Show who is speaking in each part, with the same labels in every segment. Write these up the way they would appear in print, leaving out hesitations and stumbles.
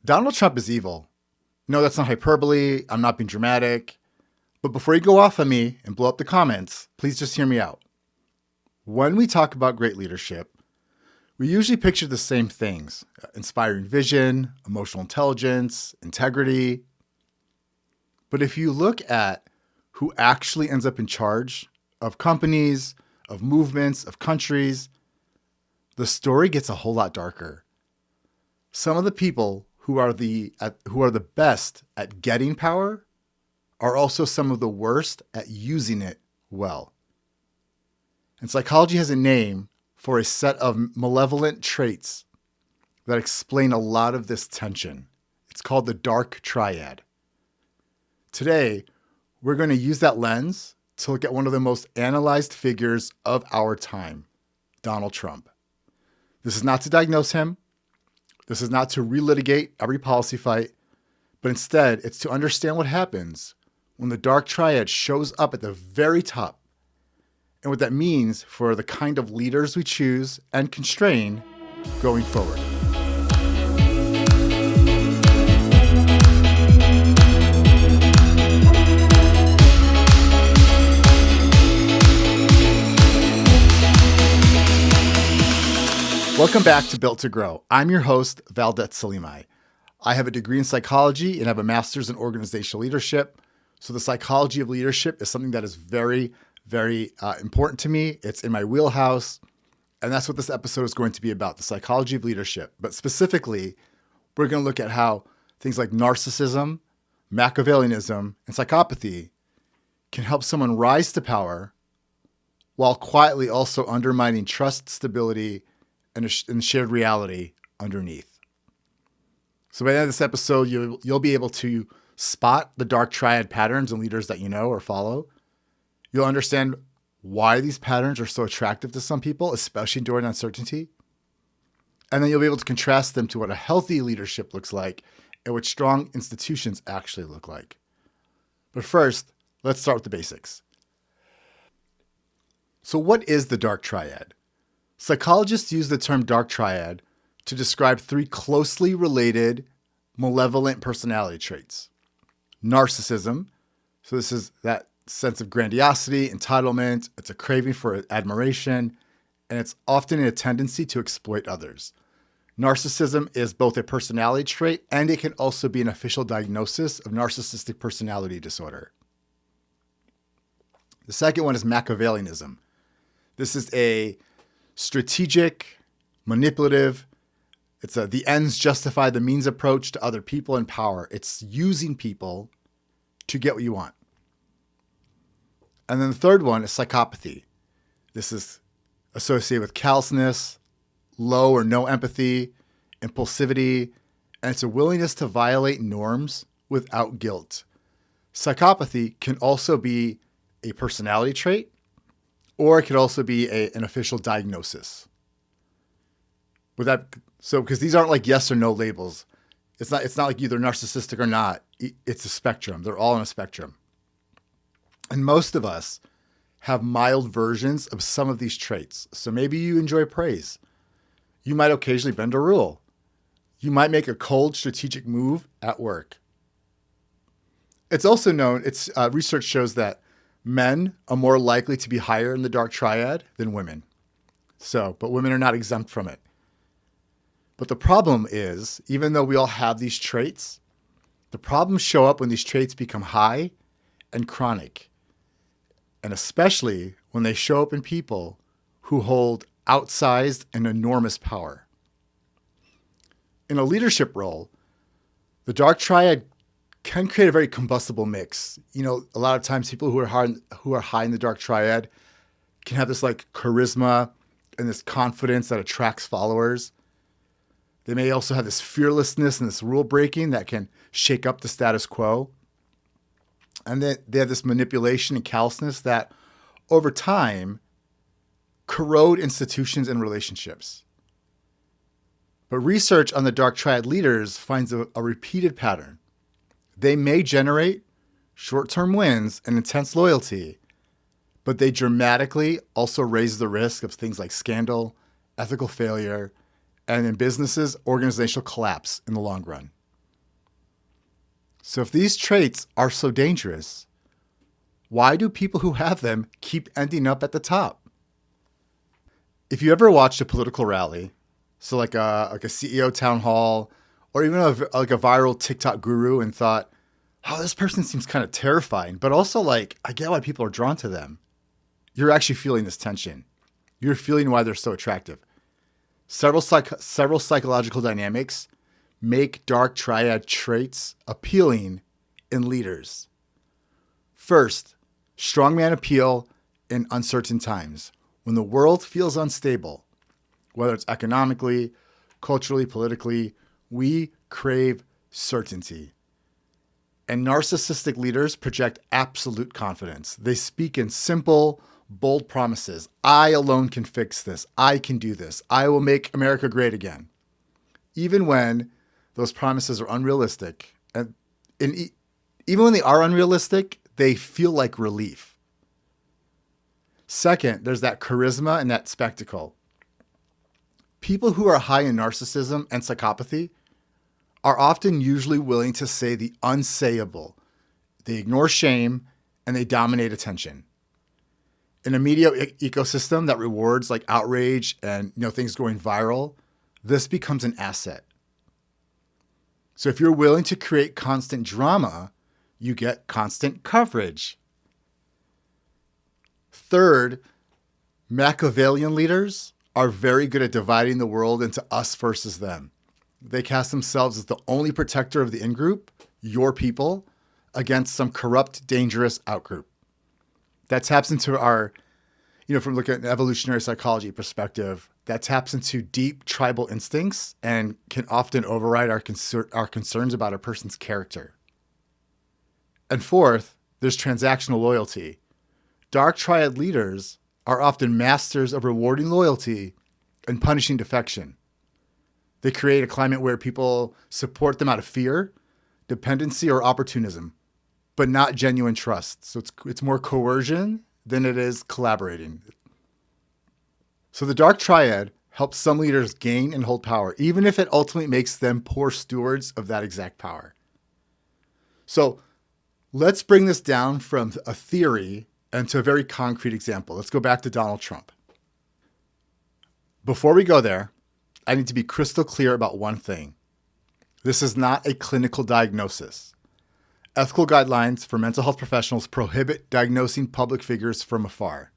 Speaker 1: Donald Trump is evil. No, that's not hyperbole. I'm not being dramatic. But before you go off on me and blow up the comments, please just hear me out. When we talk about great leadership, we usually picture the same things: inspiring vision, emotional intelligence, integrity. But if you look at who actually ends up in charge of companies, of movements, of countries, the story gets a whole lot darker. Some of the people who are the best at getting power are also some of the worst at using it well. And psychology has a name for a set of malevolent traits that explain a lot of this tension. It's called the dark triad. Today, we're going to use that lens to look at one of the most analyzed figures of our time, Donald Trump. This is not to diagnose him. This is not to relitigate every policy fight, but instead it's to understand what happens when the dark triad shows up at the very top and what that means for the kind of leaders we choose and constrain going forward. Welcome back to Built to Grow. I'm your host, Valdet Salimai. I have a degree in psychology and have a master's in organizational leadership. So the psychology of leadership is something that is very, very important to me. It's in my wheelhouse. And that's what this episode is going to be about, the psychology of leadership. But specifically, we're going to look at how things like narcissism, Machiavellianism, and psychopathy can help someone rise to power while quietly also undermining trust, stability, and shared reality underneath. So by the end of this episode, you'll be able to spot the dark triad patterns in leaders that you know or follow. You'll understand why these patterns are so attractive to some people, especially during uncertainty. And then you'll be able to contrast them to what a healthy leadership looks like and what strong institutions actually look like. But first, let's start with the basics. So what is the dark triad? Psychologists use the term dark triad to describe three closely related malevolent personality traits. Narcissism, so this is that sense of grandiosity, entitlement, it's a craving for admiration, and it's often a tendency to exploit others. Narcissism is both a personality trait and it can also be an official diagnosis of narcissistic personality disorder. The second one is Machiavellianism. This is a strategic, manipulative, it's the ends justify the means approach to other people and power. It's using people to get what you want. And then the third one is psychopathy. This is associated with callousness, low or no empathy, impulsivity, and it's a willingness to violate norms without guilt. Psychopathy can also be a personality trait, or it could also be an official diagnosis. Because these aren't like yes or no labels. It's not like either narcissistic or not. It's a spectrum. They're all on a spectrum. And most of us have mild versions of some of these traits. So maybe you enjoy praise. You might occasionally bend a rule. You might make a cold strategic move at work. It's also known, research shows that men are more likely to be higher in the dark triad than women. But women are not exempt from it. But the problem is, even though we all have these traits, the problems show up when these traits become high and chronic. And especially when they show up in people who hold outsized and enormous power. In a leadership role, the dark triad can create a very combustible mix. A lot of times people who are high in the dark triad can have this like charisma and this confidence that attracts followers. They may also have this fearlessness and this rule breaking that can shake up the status quo. And then they have this manipulation and callousness that over time corrode institutions and relationships. But research on the dark triad leaders finds a repeated pattern. They may generate short-term wins and intense loyalty, but they dramatically also raise the risk of things like scandal, ethical failure, and in businesses, organizational collapse in the long run. So if these traits are so dangerous, why do people who have them keep ending up at the top? If you ever watched a political rally, so like a CEO town hall, or even like a viral TikTok guru, and thought, oh, this person seems kind of terrifying, but also like, I get why people are drawn to them. You're actually feeling this tension. You're feeling why they're so attractive. Several psychological dynamics make dark triad traits appealing in leaders. First, strongman appeal in uncertain times. When the world feels unstable, whether it's economically, culturally, politically, we crave certainty. And narcissistic leaders project absolute confidence. They speak in simple, bold promises. I alone can fix this. I can do this. I will make America great again. Even when those promises are unrealistic, and even when they are unrealistic, they feel like relief. Second, there's that charisma and that spectacle. People who are high in narcissism and psychopathy are often usually willing to say the unsayable. They ignore shame and they dominate attention. In a media ecosystem that rewards like outrage and things going viral, this becomes an asset. So if you're willing to create constant drama, you get constant coverage. Third, Machiavellian leaders are very good at dividing the world into us versus them. They cast themselves as the only protector of the in-group, your people, against some corrupt, dangerous out-group. That taps into our, from looking at an evolutionary psychology perspective, that taps into deep tribal instincts and can often override our concerns about a person's character. And fourth, there's transactional loyalty. Dark triad leaders are often masters of rewarding loyalty and punishing defection. They create a climate where people support them out of fear, dependency, or opportunism, but not genuine trust. So it's more coercion than it is collaborating. So the dark triad helps some leaders gain and hold power, even if it ultimately makes them poor stewards of that exact power. So let's bring this down from a theory and to a very concrete example. Let's go back to Donald Trump. Before we go there, I need to be crystal clear about one thing. This is not a clinical diagnosis. Ethical guidelines for mental health professionals prohibit diagnosing public figures from afar.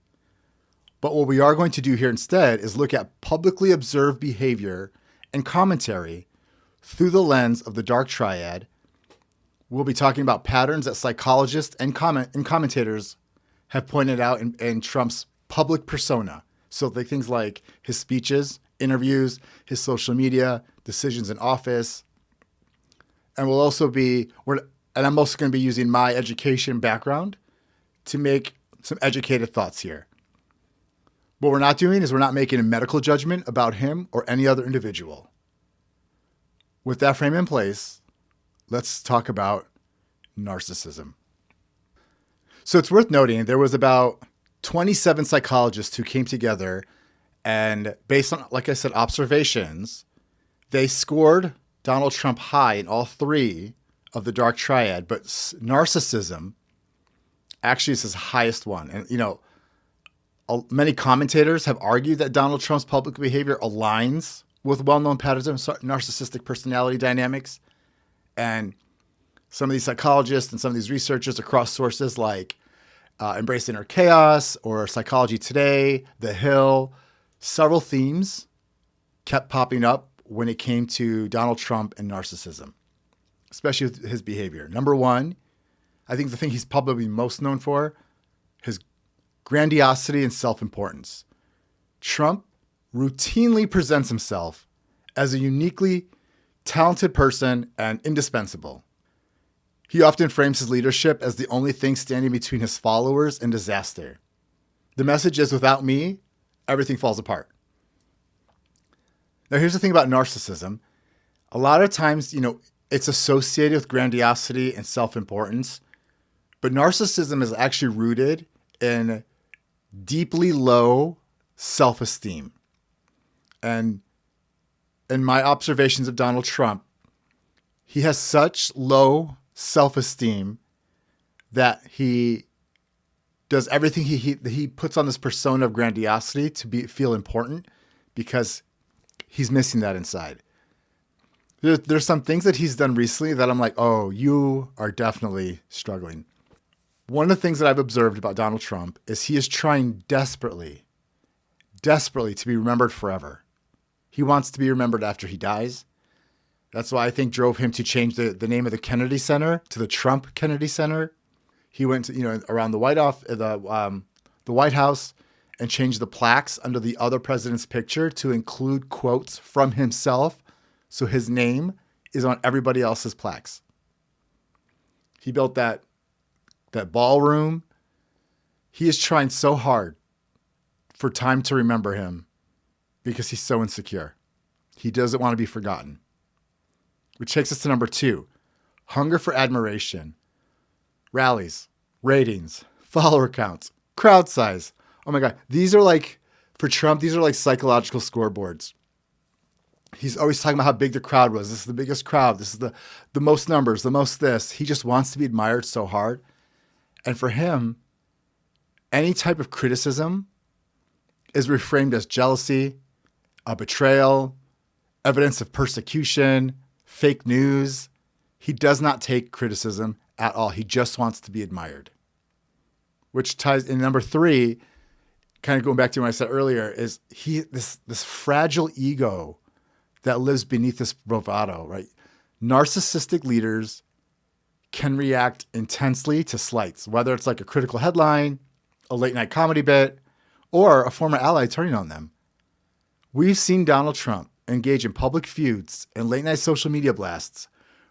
Speaker 1: But what we are going to do here instead is look at publicly observed behavior and commentary through the lens of the dark triad. We'll be talking about patterns that psychologists and commentators have pointed out in Trump's public persona. So things like his speeches, interviews, his social media, decisions in office. And I'm also going to be using my education background to make some educated thoughts here. What we're not doing is we're not making a medical judgment about him or any other individual. With that frame in place, let's talk about narcissism. So it's worth noting there was about 27 psychologists who came together and based on, like I said, observations, they scored Donald Trump high in all three of the dark triad, but narcissism actually is his highest one. And, many commentators have argued that Donald Trump's public behavior aligns with well-known patterns of narcissistic personality dynamics. And some of these psychologists and some of these researchers across sources like Embrace Inner Chaos or Psychology Today, The Hill, several themes kept popping up when it came to Donald Trump and narcissism, especially with his behavior. Number one, I think the thing he's probably most known for, his grandiosity and self-importance. Trump routinely presents himself as a uniquely talented person and indispensable. He often frames his leadership as the only thing standing between his followers and disaster. The message is, without me, everything falls apart. Now, here's the thing about narcissism. A lot of times, it's associated with grandiosity and self-importance, but narcissism is actually rooted in deeply low self-esteem. And in my observations of Donald Trump, he has such low self-esteem that he does everything he puts on this persona of grandiosity to feel important because he's missing that inside. There's some things that he's done recently that I'm like, oh, you are definitely struggling. One of the things that I've observed about Donald Trump is he is trying desperately to be remembered forever. He wants to be remembered after he dies. That's why I think drove him to change the name of the Kennedy Center to the Trump Kennedy Center. He went to, around the White House and changed the plaques under the other president's picture to include quotes from himself, so his name is on everybody else's plaques. He built that ballroom. He is trying so hard for time to remember him because he's so insecure. He doesn't want to be forgotten. Which takes us to number 2, hunger for admiration. Rallies, ratings, follower counts, crowd size. Oh my God. For Trump, these are like psychological scoreboards. He's always talking about how big the crowd was. This is the biggest crowd. This is the most numbers, the most this. He just wants to be admired so hard. And for him, any type of criticism is reframed as jealousy, a betrayal, evidence of persecution, fake news. He does not take criticism at all. He just wants to be admired. Which ties in number 3, kind of going back to what I said earlier, is this fragile ego that lives beneath this bravado, right? Narcissistic leaders can react intensely to slights, whether it's like a critical headline, a late night comedy bit, or a former ally turning on them. We've seen Donald Trump engage in public feuds and late night social media blasts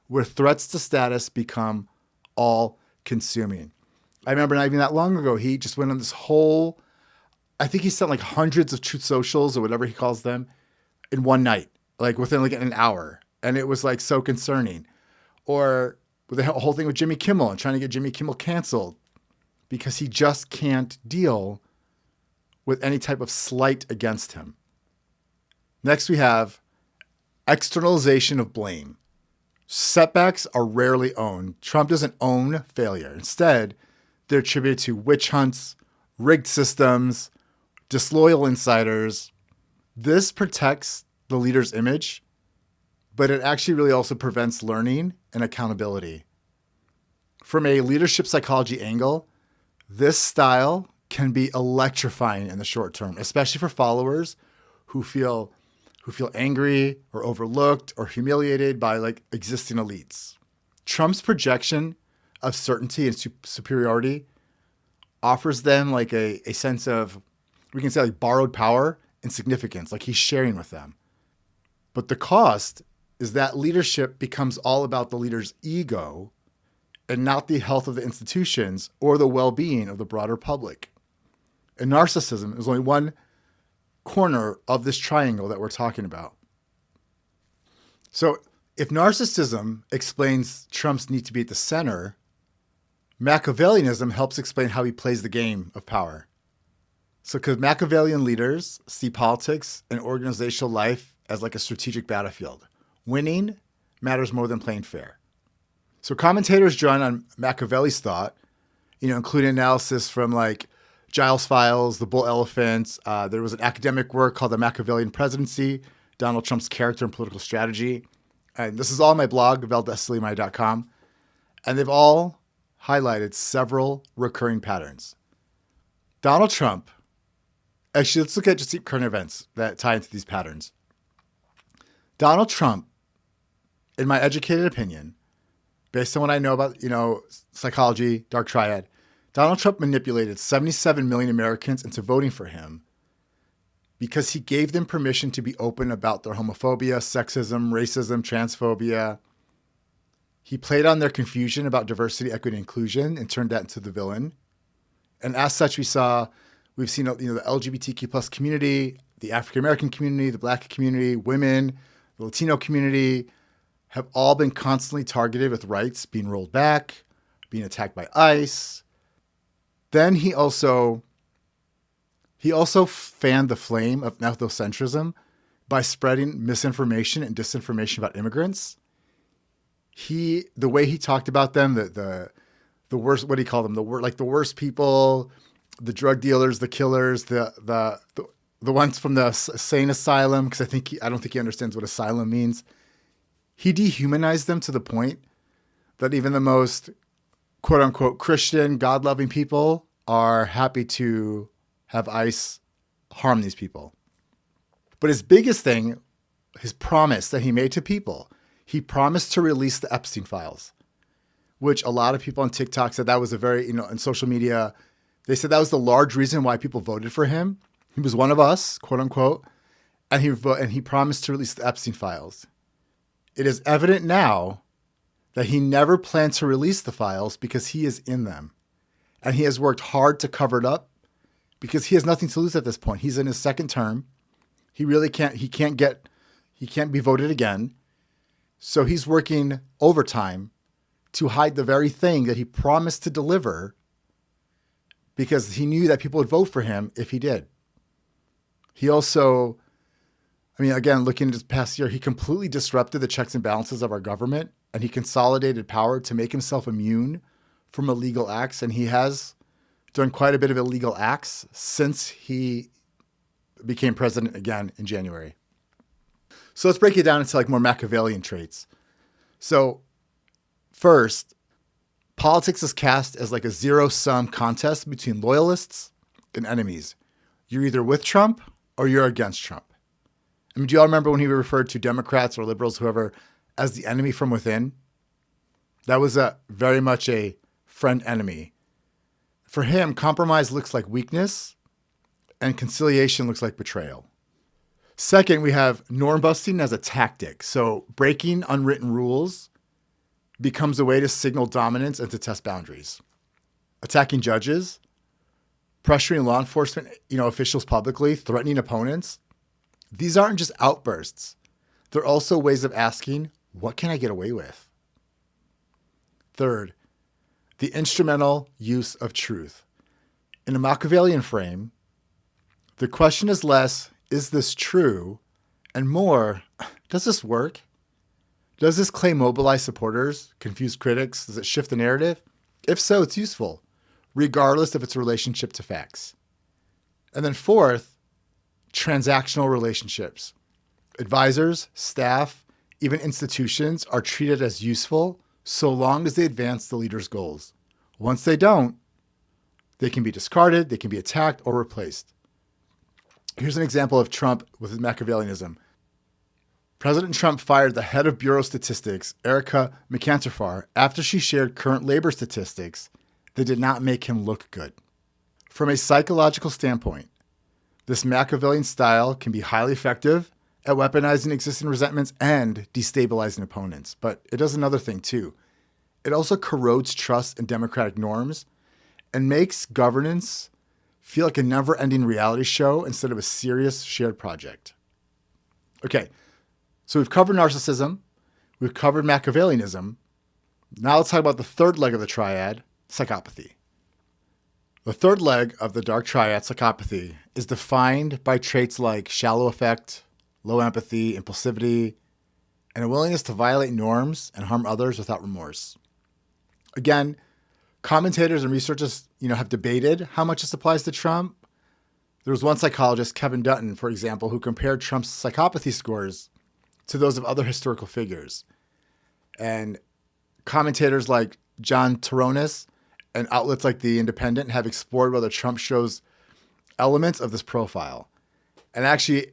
Speaker 1: where threats to status become all consuming. I remember not even that long ago, he just went on this whole, I think he sent like hundreds of truth socials or whatever he calls them in one night, like within like an hour. And it was like so concerning. Or with the whole thing with Jimmy Kimmel and trying to get Jimmy Kimmel canceled because he just can't deal with any type of slight against him. Next, we have externalization of blame. Setbacks are rarely owned. Trump doesn't own failure. Instead, they're attributed to witch hunts, rigged systems, disloyal insiders. This protects the leader's image, but it actually really also prevents learning and accountability. From a leadership psychology angle, this style can be electrifying in the short term, especially for followers who feel angry or overlooked or humiliated by like existing elites. Trump's projection of certainty and superiority offers them like a sense of, we can say like borrowed power and significance, like he's sharing with them. But the cost is that leadership becomes all about the leader's ego and not the health of the institutions or the well-being of the broader public. And narcissism is only one corner of this triangle that we're talking about. So if narcissism explains Trump's need to be at the center, Machiavellianism helps explain how he plays the game of power. So because Machiavellian leaders see politics and organizational life as like a strategic battlefield. Winning matters more than playing fair. So commentators drawn on Machiavelli's thought, including analysis from like Giles Files, The Bull Elephants. There was an academic work called The Machiavellian Presidency, Donald Trump's Character and Political Strategy. And this is all on my blog, veldeslimai.com. And they've all highlighted several recurring patterns. Donald Trump, actually, let's look at just current events that tie into these patterns. Donald Trump, in my educated opinion, based on what I know about, psychology, dark triad, Donald Trump manipulated 77 million Americans into voting for him because he gave them permission to be open about their homophobia, sexism, racism, transphobia. He played on their confusion about diversity, equity, and inclusion and turned that into the villain. And as such, we've seen the LGBTQ plus community, the African American community, the Black community, women, the Latino community have all been constantly targeted with rights being rolled back, being attacked by ICE. Then he also fanned the flame of ethnocentrism by spreading misinformation and disinformation about immigrants. the way he talked about them, the worst, what do you call them? The worst people, the drug dealers, the killers, the ones from the insane asylum, because I don't think he understands what asylum means. He dehumanized them to the point that even the most quote unquote Christian, God-loving people are happy to have ICE harm these people. But his biggest thing, his promise that he made to people, he promised to release the Epstein files, which a lot of people on TikTok said that was a very, in social media, they said that was the large reason why people voted for him. He was one of us, quote unquote, and he promised to release the Epstein files. It is evident now that he never planned to release the files because he is in them. And he has worked hard to cover it up because he has nothing to lose at this point. He's in his second term. He can't be voted again. So he's working overtime to hide the very thing that he promised to deliver because he knew that people would vote for him if he did. He also, again, looking at this past year, he completely disrupted the checks and balances of our government, and he consolidated power to make himself immune from illegal acts. And he has done quite a bit of illegal acts since he became president again in January. So let's break it down into more Machiavellian traits. So first, politics is cast as a zero-sum contest between loyalists and enemies. You're either with Trump or you're against Trump. Do you all remember when he referred to Democrats or liberals, whoever, as the enemy from within? That was very much a friend-enemy. For him, compromise looks like weakness and conciliation looks like betrayal. Second, we have norm busting as a tactic. So breaking unwritten rules becomes a way to signal dominance and to test boundaries. Attacking judges, pressuring law enforcement, officials publicly, threatening opponents. These aren't just outbursts. They're also ways of asking, what can I get away with? Third, the instrumental use of truth. In a Machiavellian frame, the question is less, is this true? And more, does this work? Does this claim mobilize supporters, confuse critics? Does it shift the narrative? If so, it's useful, regardless of its relationship to facts. And then fourth, transactional relationships. Advisors, staff, even institutions are treated as useful so long as they advance the leader's goals. Once they don't, they can be discarded, they can be attacked or replaced. Here's an example of Trump with his Machiavellianism. President Trump fired the head of Bureau of Statistics, Erica McAntifar, after she shared current labor statistics that did not make him look good. From a psychological standpoint, this Machiavellian style can be highly effective at weaponizing existing resentments and destabilizing opponents. But it does another thing too. It also corrodes trust in democratic norms and makes governance feel like a never-ending reality show instead of a serious shared project. Okay, so we've covered narcissism, we've covered Machiavellianism. Now let's talk about the third leg of the triad, psychopathy. The third leg of the dark triad, psychopathy, is defined by traits like shallow affect, low empathy, impulsivity, and a willingness to violate norms and harm others without remorse. Again, commentators and researchers, have debated how much this applies to Trump. There was one psychologist, Kevin Dutton, for example, who compared Trump's psychopathy scores to those of other historical figures. And commentators like John Toronis and outlets like The Independent have explored whether Trump shows elements of this profile. And actually,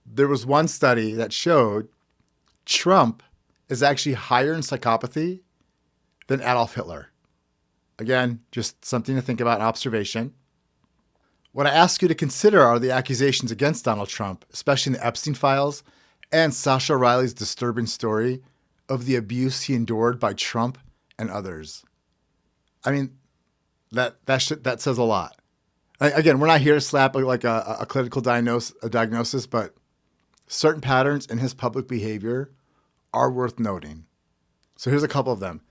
Speaker 1: there was one study that showed Trump is actually higher in psychopathy than Adolf Hitler. Again, just something to think about, observation. What I ask you to consider are the accusations against Donald Trump, especially in the Epstein files and Sasha Riley's disturbing story of the abuse he endured by Trump and others. That says a lot. Again, we're not here to slap a clinical diagnosis, but certain patterns in his public behavior are worth noting. So here's a couple of them.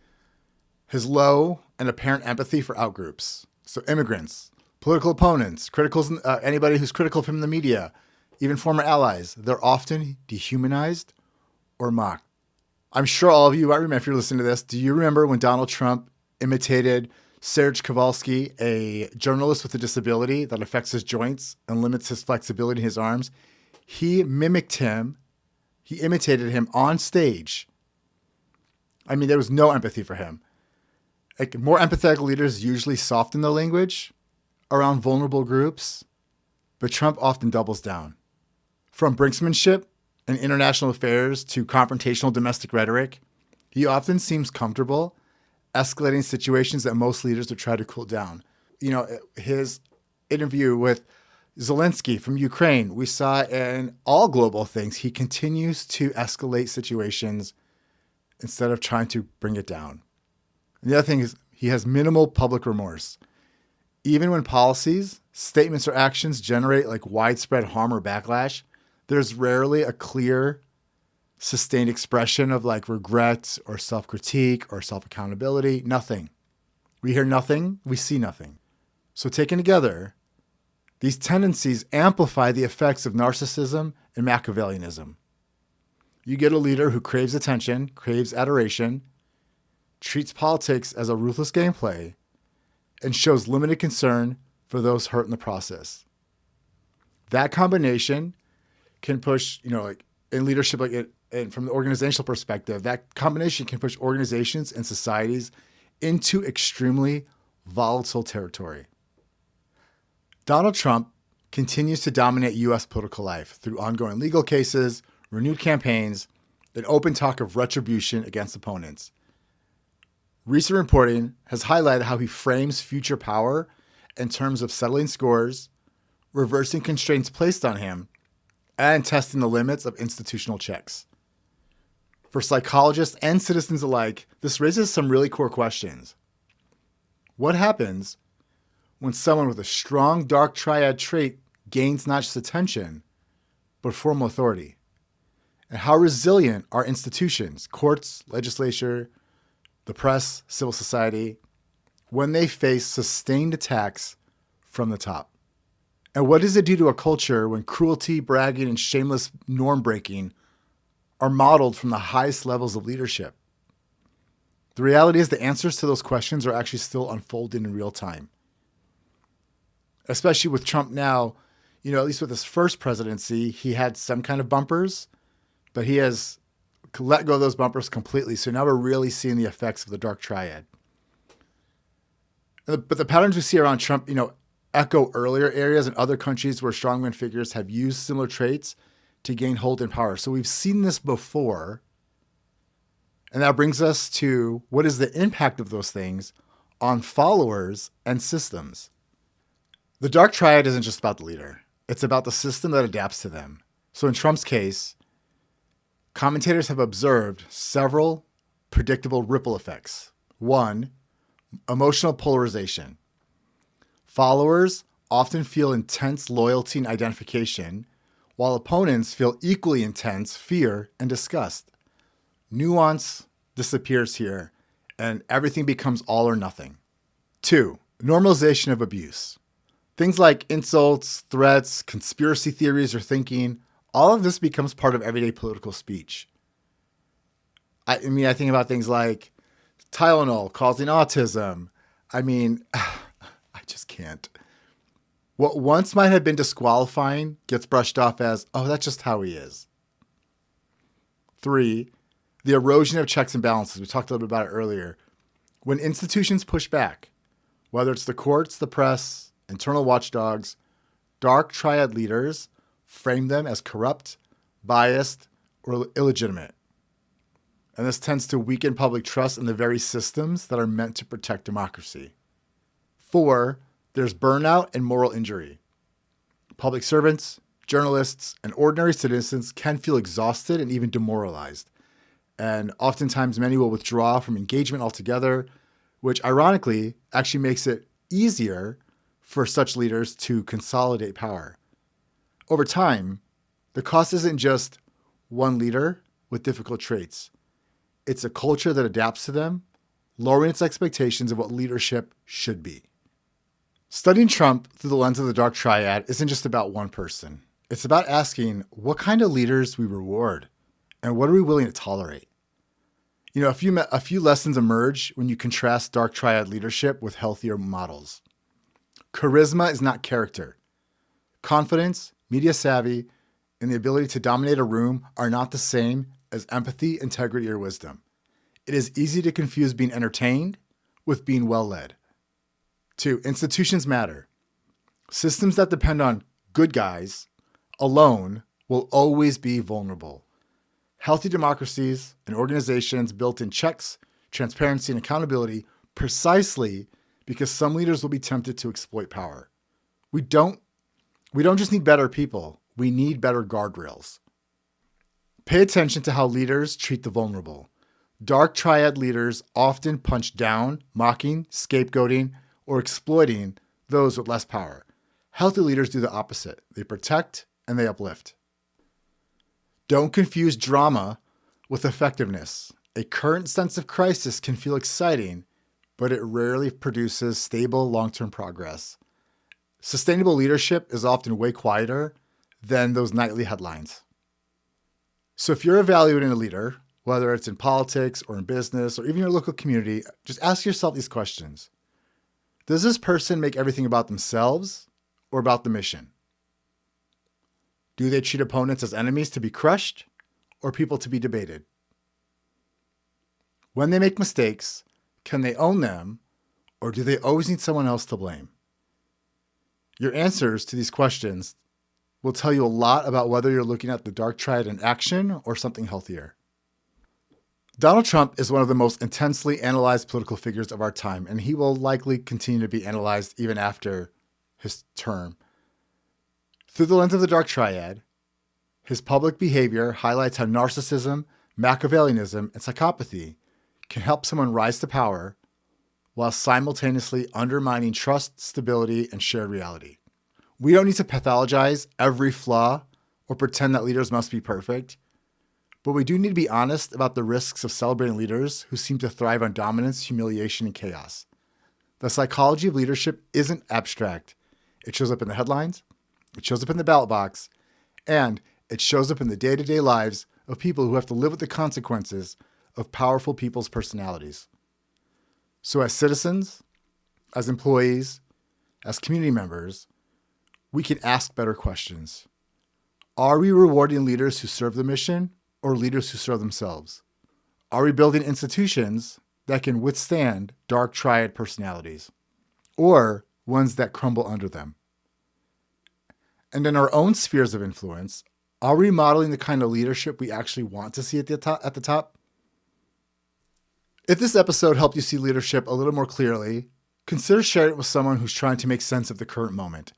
Speaker 1: His low and apparent empathy for outgroups. So immigrants, political opponents, anybody who's critical of him in the media, even former allies, they're often dehumanized or mocked. I'm sure all of you might remember, if you're listening to this, do you remember when Donald Trump imitated Serge Kowalski, a journalist with a disability that affects his joints and limits his flexibility in his arms? He mimicked him. He imitated him on stage. I mean, there was no empathy for him. Like, more empathetic leaders usually soften their language around vulnerable groups, but Trump often doubles down. From brinksmanship and international affairs to confrontational domestic rhetoric, he often seems comfortable escalating situations that most leaders would try to cool down. You know, his interview with Zelensky from Ukraine, we saw in all global things, he continues to escalate situations instead of trying to bring it down. And the other thing is he has minimal public remorse. Even when policies, statements, or actions generate like widespread harm or backlash, there's rarely a clear, sustained expression of like regret or self-critique or self-accountability. Nothing. We hear nothing. We see nothing. So taken together, these tendencies amplify the effects of narcissism and Machiavellianism. You get a leader who craves attention, craves adoration, treats politics as a ruthless gameplay, and shows limited concern for those hurt in the process. That combination can push, like in leadership, and from the organizational perspective, that combination can push organizations and societies into extremely volatile territory. Donald Trump continues to dominate U.S. political life through ongoing legal cases, renewed campaigns, and open talk of retribution against opponents. Recent reporting has highlighted how he frames future power in terms of settling scores, reversing constraints placed on him, and testing the limits of institutional checks. For psychologists and citizens alike, this raises some really core questions. What happens when someone with a strong dark triad trait gains not just attention, but formal authority? And how resilient are institutions, courts, legislature, the press, civil society, when they face sustained attacks from the top? And what does it do to a culture when cruelty, bragging, and shameless norm breaking are modeled from the highest levels of leadership? The reality is the answers to those questions are actually still unfolding in real time. Especially with Trump now, at least with his first presidency, he had some kind of bumpers, but he has let go of those bumpers completely. So now we're really seeing the effects of the dark triad. But the patterns we see around Trump, echo earlier areas in other countries where strongman figures have used similar traits to gain hold and power. So we've seen this before. And that brings us to what is the impact of those things on followers and systems. The dark triad isn't just about the leader. It's about the system that adapts to them. So in Trump's case, commentators have observed several predictable ripple effects. One, emotional polarization. Followers often feel intense loyalty and identification, while opponents feel equally intense fear and disgust. Nuance disappears here, and everything becomes all or nothing. Two, normalization of abuse. Things like insults, threats, conspiracy theories, or thinking, all of this becomes part of everyday political speech. I think about things like Tylenol causing autism. I just can't. What once might have been disqualifying gets brushed off as, oh, that's just how he is. 3, the erosion of checks and balances. We talked a little bit about it earlier. When institutions push back, whether it's the courts, the press, internal watchdogs, dark triad leaders frame them as corrupt, biased, or illegitimate. And this tends to weaken public trust in the very systems that are meant to protect democracy. 4, there's burnout and moral injury. Public servants, journalists, and ordinary citizens can feel exhausted and even demoralized. And oftentimes many will withdraw from engagement altogether, which ironically actually makes it easier for such leaders to consolidate power. Over time, the cost isn't just one leader with difficult traits. It's a culture that adapts to them, lowering its expectations of what leadership should be. Studying Trump through the lens of the dark triad isn't just about one person. It's about asking what kind of leaders we reward and what are we willing to tolerate. A few lessons emerge when you contrast dark triad leadership with healthier models. Charisma is not character. Confidence, media savvy, and the ability to dominate a room are not the same as empathy, integrity, or wisdom. It is easy to confuse being entertained with being well led. 2, institutions matter. Systems that depend on good guys alone will always be vulnerable. Healthy democracies and organizations built in checks, transparency, and accountability precisely because some leaders will be tempted to exploit power. We don't just need better people. We need better guardrails. Pay attention to how leaders treat the vulnerable. Dark triad leaders often punch down, mocking, scapegoating, or exploiting those with less power. Healthy leaders do the opposite. They protect and they uplift. Don't confuse drama with effectiveness. A current sense of crisis can feel exciting, but it rarely produces stable long-term progress. Sustainable leadership is often way quieter than those nightly headlines. So if you're evaluating a leader, whether it's in politics or in business or even your local community, just ask yourself these questions. Does this person make everything about themselves or about the mission? Do they treat opponents as enemies to be crushed or people to be debated? When they make mistakes, can they own them or do they always need someone else to blame? Your answers to these questions will tell you a lot about whether you're looking at the dark triad in action or something healthier. Donald Trump is one of the most intensely analyzed political figures of our time, and he will likely continue to be analyzed even after his term. Through the lens of the dark triad, his public behavior highlights how narcissism, Machiavellianism, and psychopathy can help someone rise to power while simultaneously undermining trust, stability, and shared reality. We don't need to pathologize every flaw or pretend that leaders must be perfect, but we do need to be honest about the risks of celebrating leaders who seem to thrive on dominance, humiliation, and chaos. The psychology of leadership isn't abstract. It shows up in the headlines, it shows up in the ballot box, and it shows up in the day-to-day lives of people who have to live with the consequences of powerful people's personalities. So as citizens, as employees, as community members, we can ask better questions. Are we rewarding leaders who serve the mission or leaders who serve themselves? Are we building institutions that can withstand dark triad personalities or ones that crumble under them? And in our own spheres of influence, are we modeling the kind of leadership we actually want to see at the top? If this episode helped you see leadership a little more clearly, consider sharing it with someone who's trying to make sense of the current moment.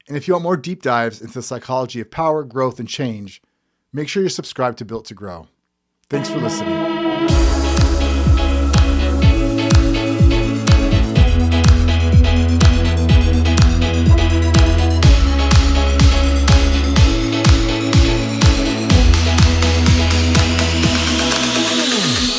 Speaker 1: And if you want more deep dives into the psychology of power, growth, and change, make sure you're subscribed to Built to Grow. Thanks for listening.